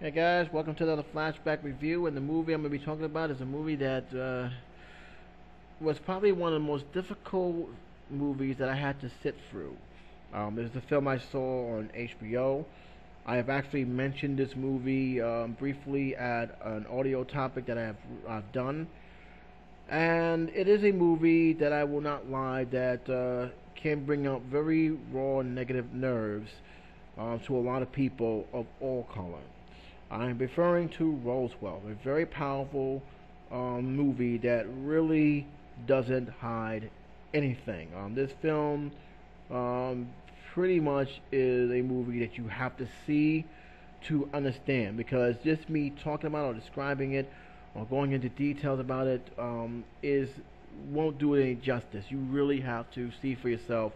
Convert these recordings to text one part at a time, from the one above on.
Hey guys, welcome to another Flashback review. And the movie I'm going to be talking about is a movie that was probably one of the most difficult movies that I had to sit through. This is a film I saw on HBO. I have actually mentioned this movie briefly at an audio topic that I've done, and it is a movie that I will not lie that can bring up very raw negative nerves to a lot of people of all color. I'm referring to Roswell, a very powerful movie that really doesn't hide anything. This film um, pretty much is a movie that you have to see to understand, because just me talking about or describing it or going into details about it is won't do it any justice. You really have to see for yourself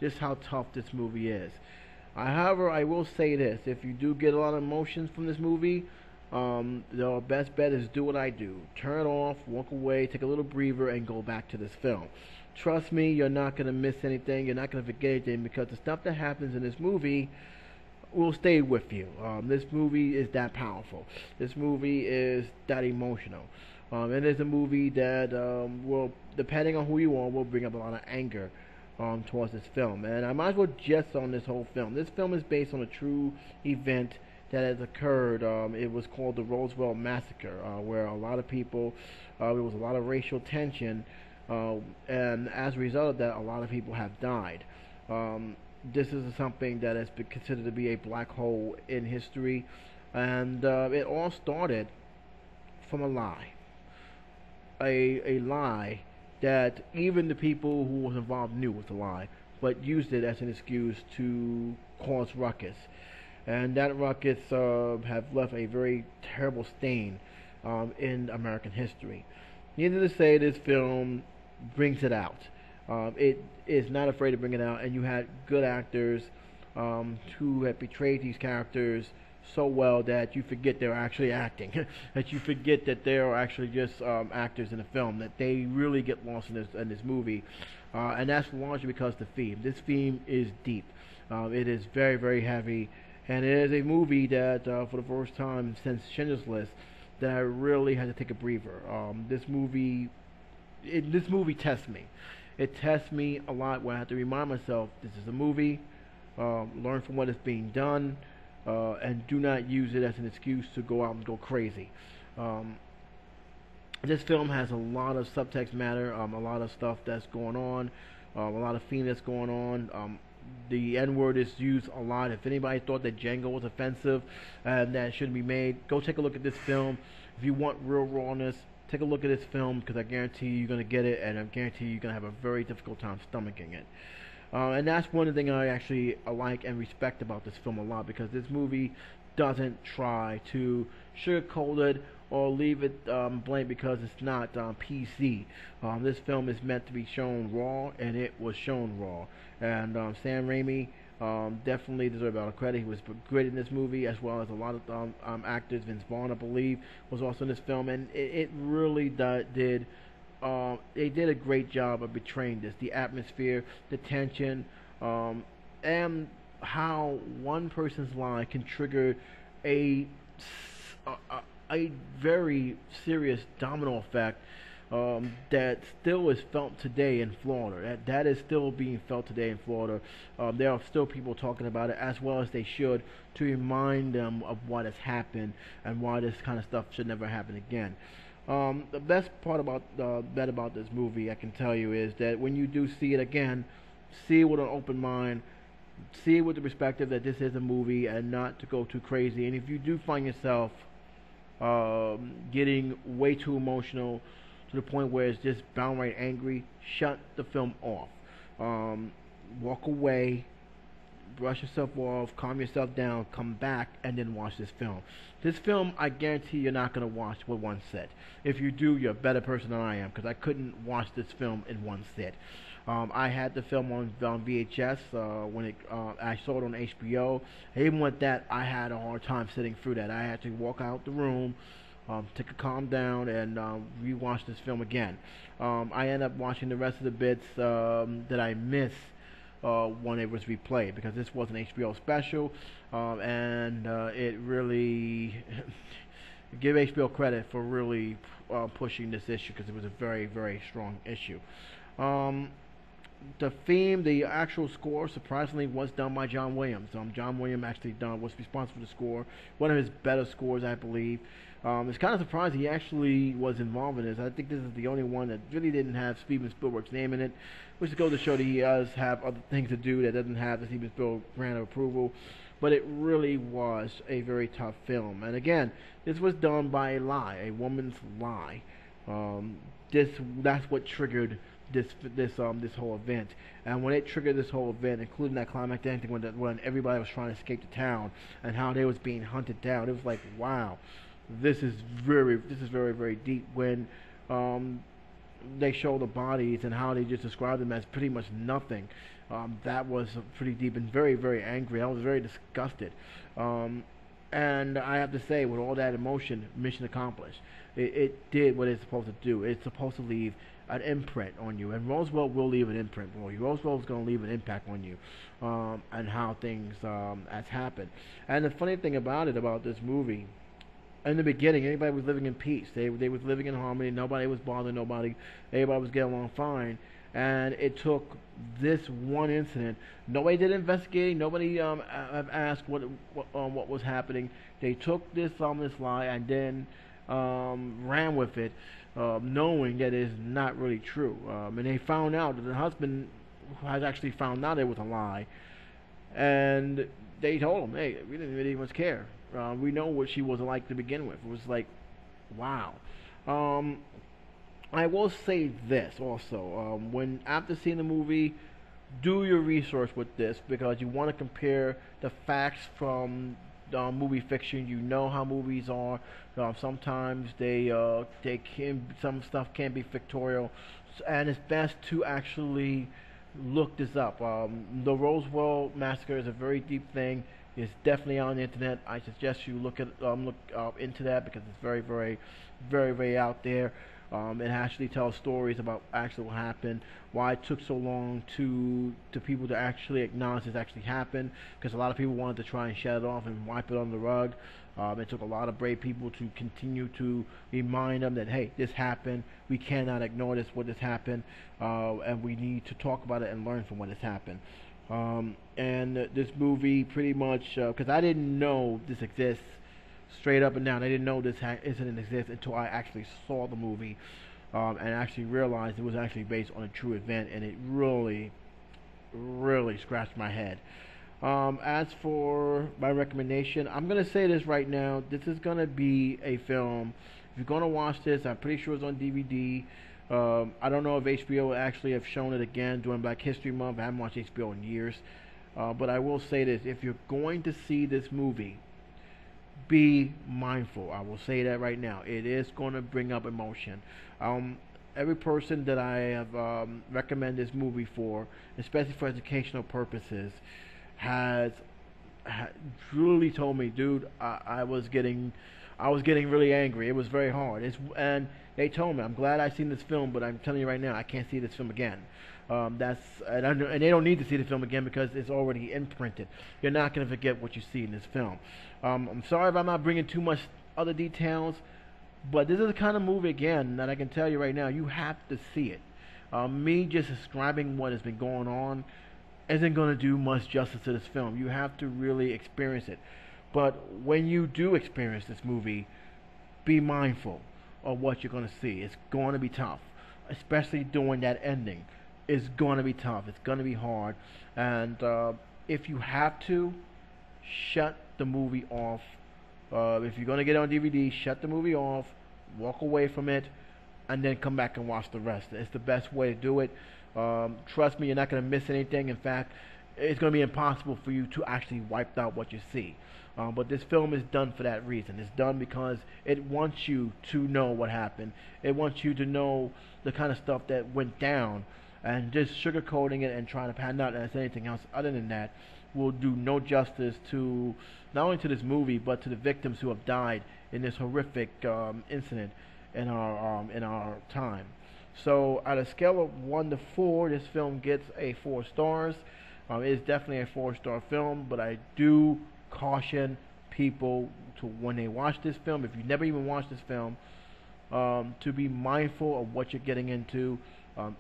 just how tough this movie is. However, I will say this: if you do get a lot of emotions from this movie, the best bet is do what I do: turn it off, walk away, take a little breather, and go back to this film. Trust me, you're not gonna miss anything. You're not gonna forget anything, because the stuff that happens in this movie will stay with you. This movie is that powerful. This movie is that emotional. It is a movie that will, depending on who you are, will bring up a lot of anger towards this film. And I might as well jest on this whole film. This film is based on a true event that has occurred. It was called the Roosevelt Massacre, where a lot of people, there was a lot of racial tension, and as a result of that, a lot of people have died. This is something that has been considered to be a black hole in history, and it all started from a lie. A lie that even the people who was involved knew was a lie, but used it as an excuse to cause ruckus. And that ruckus have left a very terrible stain in American history. Needless to say, this film brings it out. It is not afraid to bring it out, and you had good actors who have portrayed these characters so well that you forget they're actually acting, that you forget that they are actually just actors in a film, that they really get lost in this movie, and that's largely because the theme. This theme is deep. It is very, very heavy, and it is a movie that, for the first time since Schindler's List, that I really had to take a breather. This movie tests me. It tests me a lot, where I have to remind myself this is a movie. Learn from what is being done, and do not use it as an excuse to go out and go crazy. Um, this film has a lot of subtext matter, a lot of stuff that's going on, a lot of theme that's going on. The N word is used a lot. If anybody thought that Django was offensive and that it shouldn't be made, go take a look at this film. If you want real rawness, take a look at this film, because I guarantee you're going to get it, and I guarantee you're going to have a very difficult time stomaching it. And that's one of the things I actually like and respect about this film a lot, because this movie doesn't try to sugarcoat it or leave it blank because it's not PC. This film is meant to be shown raw, and it was shown raw. And Sam Raimi definitely deserves a lot of credit. He was great in this movie, as well as a lot of actors. Vince Vaughn, I believe, was also in this film, and it really did. They did a great job of portraying this, the atmosphere, the tension, and how one person's lie can trigger a a very serious domino effect that still is felt today in Florida. That is still being felt today in Florida. There are still people talking about it, as well as they should, to remind them of what has happened and why this kind of stuff should never happen again. The best part about this movie, I can tell you, is that when you do see it again, see it with an open mind, see it with the perspective that this is a movie and not to go too crazy. And if you do find yourself getting way too emotional to the point where it's just downright angry, shut the film off. Walk away, brush yourself off, calm yourself down, come back, and then watch this film. This film, I guarantee you're not going to watch with one sit. If you do, you're a better person than I am, because I couldn't watch this film in one sit. I had the film on VHS when I saw it on HBO. And even with that, I had a hard time sitting through that. I had to walk out the room, take a calm down, and rewatch this film again. I ended up watching the rest of the bits that I missed when it was replayed, because this was an HBO special, and it really give HBO credit for really pushing this issue, because it was a very, very strong issue. Um, the theme, the actual score, surprisingly, was done by John Williams. John Williams actually was responsible for the score, one of his better scores, I believe. It's kind of surprising he actually was involved in this. I think this is the only one that really didn't have Steven Spielberg's name in it, which goes to show that he does have other things to do that doesn't have the Steven Spielberg grant of approval. But it really was a very tough film. And again, this was done by a lie, a woman's lie. That's what triggered this whole event. And when it triggered this whole event, including that climactic ending when everybody was trying to escape the town and how they was being hunted down, it was like, wow, this is very, very deep. When they show the bodies and how they just describe them as pretty much nothing, that was pretty deep and very, very angry. I was very disgusted. And I have to say, with all that emotion, mission accomplished. It did what it's supposed to do. It's supposed to leave an imprint on you, and Roosevelt will leave an imprint on you. Roosevelt's going to leave an impact on you, and how things has happened. And the funny thing about this movie, in the beginning, everybody was living in peace. They was living in harmony. Nobody was bothering nobody. Everybody was getting along fine. And it took this one incident. Nobody did investigating. Nobody asked what was happening. They took this lie and then ran with it, knowing that it's not really true. And they found out that the husband has actually found out it was a lie, and they told him, "Hey, we didn't really much care. We know what she was like to begin with." It was like, wow. I will say this also: when after seeing the movie, do your research with this, because you want to compare the facts from movie fiction. You know how movies are. Sometimes some stuff can be fictorial, and it's best to actually look this up. The Roosevelt Massacre is a very deep thing. It's definitely on the internet. I suggest you look into that, because it's very, very, very, very out there. It actually tells stories about actually what happened, why it took so long to people to actually acknowledge this actually happened, because a lot of people wanted to try and shut it off and wipe it under the rug. It took a lot of brave people to continue to remind them that, hey, this happened, we cannot ignore what has happened, and we need to talk about it and learn from what has happened. And this movie pretty much, because I didn't know this exists, straight up and down. I didn't know this incident exists until I actually saw the movie, and actually realized it was actually based on a true event, and it really, really scratched my head. As for my recommendation, I'm going to say this right now. This is going to be a film. If you're going to watch this, I'm pretty sure it's on DVD. I don't know if HBO will actually have shown it again during Black History Month. I haven't watched HBO in years. But I will say this. If you're going to see this movie, be mindful. I will say that right now. It is going to bring up emotion. Every person that I have recommended this movie for, especially for educational purposes, has truly told me, dude, I was getting really angry. It was very hard. And they told me, I'm glad I seen this film, but I'm telling you right now, I can't see this film again. And they don't need to see the film again, because it's already imprinted. You're not going to forget what you see in this film. I'm sorry if I'm not bringing too much other details, but this is the kind of movie, again, that I can tell you right now, you have to see it. Me just describing what has been going on isn't going to do much justice to this film. You have to really experience it. But when you do experience this movie, be mindful of what you're going to see. It's going to be tough, especially during that ending. It's going to be tough. It's going to be hard. And if you have to, shut the movie off. If you're going to get it on DVD, shut the movie off, walk away from it, and then come back and watch the rest. It's the best way to do it. Trust me, you're not going to miss anything. In fact, it's going to be impossible for you to actually wipe out what you see. But this film is done for that reason. It's done because it wants you to know what happened. It wants you to know the kind of stuff that went down, and just sugarcoating it and trying to pan out as anything else other than that will do no justice to not only to this movie, but to the victims who have died in this horrific incident in our time. So, at a scale of 1 to 4, this film gets a 4 stars. It is definitely a 4-star film, but I do caution people to, when they watch this film, if you never even watched this film, to be mindful of what you're getting into.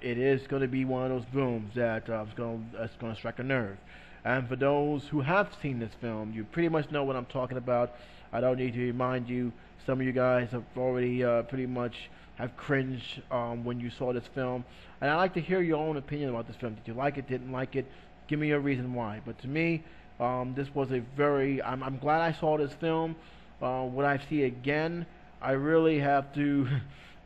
It is going to be one of those films that's going to strike a nerve. And for those who have seen this film, you pretty much know what I'm talking about. I don't need to remind you. Some of you guys have already pretty much have cringed when you saw this film. And I'd like to hear your own opinion about this film. Did you like it? Didn't like it? Give me a reason why. But to me, this was a very... I'm glad I saw this film. When I see it again, I really have to...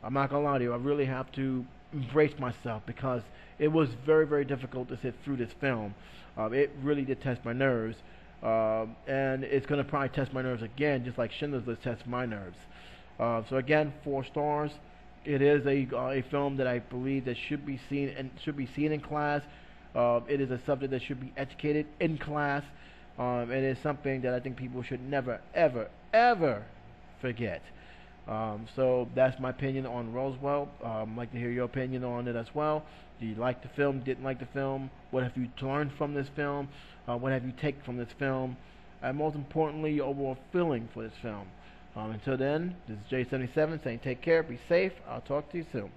I'm not going to lie to you. I really have to embrace myself, because it was very, very difficult to sit through this film. It really did test my nerves, and it's going to probably test my nerves again, just like Schindler's List tests my nerves. So again, 4 stars. It is a film that I believe that should be seen in class. It is a subject that should be educated in class. It is something that I think people should never, ever, ever forget. So that's my opinion on Roswell. I'd like to hear your opinion on it as well. Do you like the film? Didn't like the film? What have you learned from this film? What have you taken from this film? And most importantly, your overall feeling for this film. Until then, this is J77 saying take care, be safe. I'll talk to you soon.